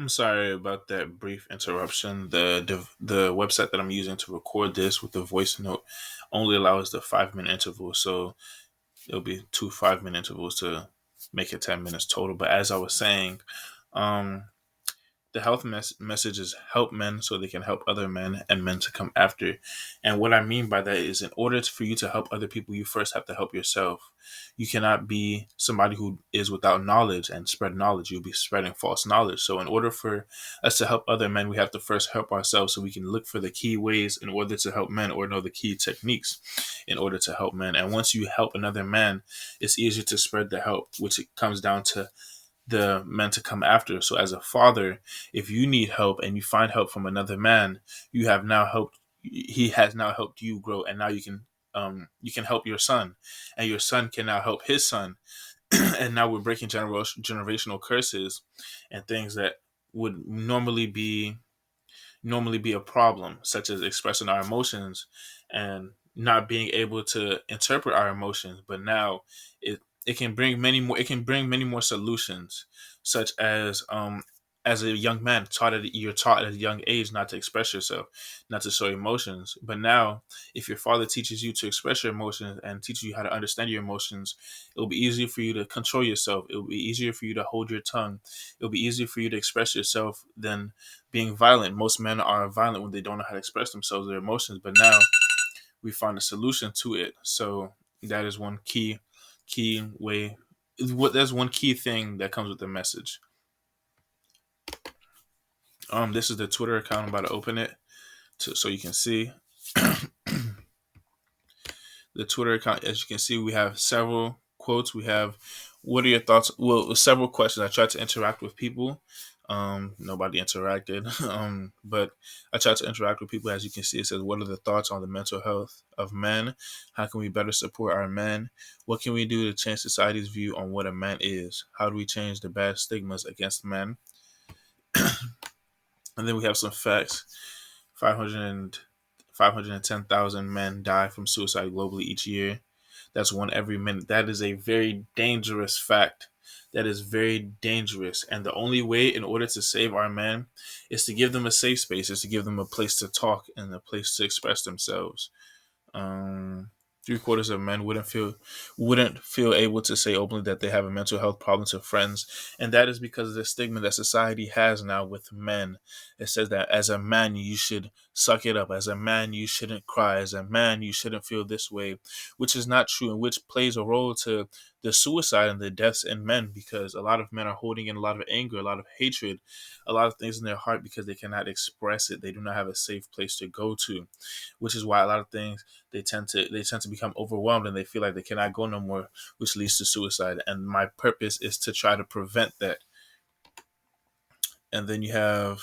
I'm sorry about that brief interruption. The website that I'm using to record this with the voice note only allows the 5 minute interval, so it'll be two 5 minute intervals to make it 10 minutes total. But as I was saying, um, the health message is help men so they can help other men and men to come after. And what I mean by that is, in order for you to help other people, you first have to help yourself. You cannot be somebody who is without knowledge and spread knowledge. You'll be spreading false knowledge. So, in order for us to help other men, we have to first help ourselves so we can look for the key ways in order to help men or know the key techniques in order to help men. And once you help another man, it's easier to spread the help, which it comes down to the men to come after. So as a father, if you need help and you find help from another man, you have now helped he has now helped you grow, and now you can help your son, and your son can now help his son. And now we're breaking generational curses and things that would normally be a problem, such as expressing our emotions and not being able to interpret our emotions. But now it can bring many more solutions, such as a young man you're taught at a young age not to express yourself, not to show emotions. But now, if your father teaches you to express your emotions and teaches you how to understand your emotions, it'll be easier for you to control yourself. It'll be easier for you to hold your tongue. It'll be easier for you to express yourself than being violent. Most men are violent when they don't know how to express themselves, their emotions. But now we find a solution to it. So that is one key way. What That's one key thing that comes with the message. This is the Twitter account. I'm about to open it so you can see the Twitter account. As you can see, we have several quotes. We have, what are your thoughts? Well, several questions. I tried to interact with people. Nobody interacted. But I tried to interact with people. As you can see, it says, what are the thoughts on the mental health of men? How can we better support our men? What can we do to change society's view on what a man is? How do we change the bad stigmas against men? And then we have some facts. 500 510,000 men die from suicide globally each year. That's one every minute. That is a very dangerous fact. That is very dangerous. And the only way in order to save our men is to give them a safe space, is to give them a place to talk and a place to express themselves. Um, Three-quarters of men wouldn't feel able to say openly that they have a mental health problem to friends, and that is because of the stigma that society has now with men. It says that as a man you should suck it up, as a man you shouldn't cry, as a man you shouldn't feel this way, which is not true, and which plays a role to the suicide and the deaths in men, because a lot of men are holding in a lot of anger, a lot of hatred, a lot of things in their heart because they cannot express it. They do not have a safe place to go to, which is why a lot of things they tend to become overwhelmed and they feel like they cannot go no more, which leads to suicide. And my purpose is to try to prevent that. And then you have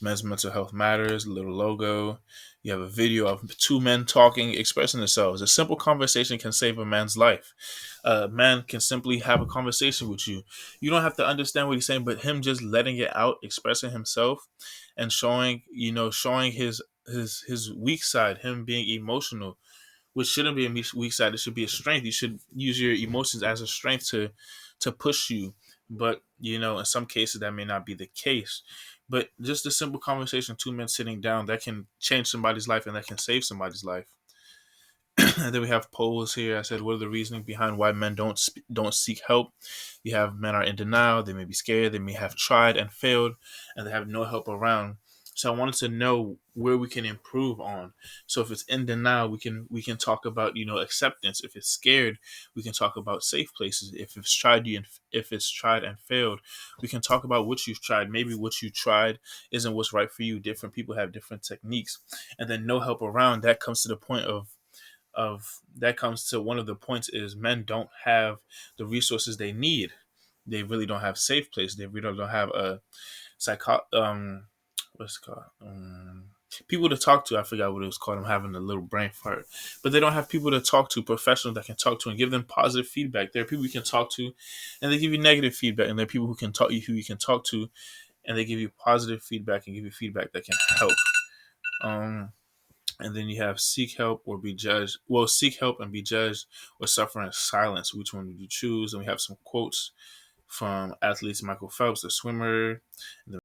Men's Mental Health Matters, little logo. You have a video of two men talking, expressing themselves. A simple conversation can save a man's life. A man can simply have a conversation with you. You don't have to understand what he's saying, but him just letting it out, expressing himself, and showing his weak side, him being emotional, which shouldn't be a weak side. It should be a strength. You should use your emotions as a strength to push you. But in some cases that may not be the case. But just a simple conversation, two men sitting down, that can change somebody's life and that can save somebody's life. And then we have polls here. I said, what are the reasoning behind why men don't seek help? You have men are in denial. They may be scared. They may have tried and failed, and they have no help around. So I wanted to know where we can improve on. So if it's in denial, we can talk about acceptance. If it's scared, we can talk about safe places. If it's tried and failed, we can talk about what you've tried. Maybe what you tried isn't what's right for you. Different people have different techniques, and then no help around. That comes to the point of that comes to one of the points is men don't have the resources they need. They really don't have safe place. They really don't have a psycho what's it called people to talk to. I forgot what it was called. I'm having a little brain fart, but they don't have people to talk to, professionals that can talk to and give them positive feedback. There are people you can talk to, and they give you negative feedback, and there are people who you can talk to, and they give you positive feedback and give you feedback that can help. Um, and then you have seek help or be judged. Well, seek help and be judged, or suffer in silence. Which one would you choose? And we have some quotes from athletes: Michael Phelps, the swimmer,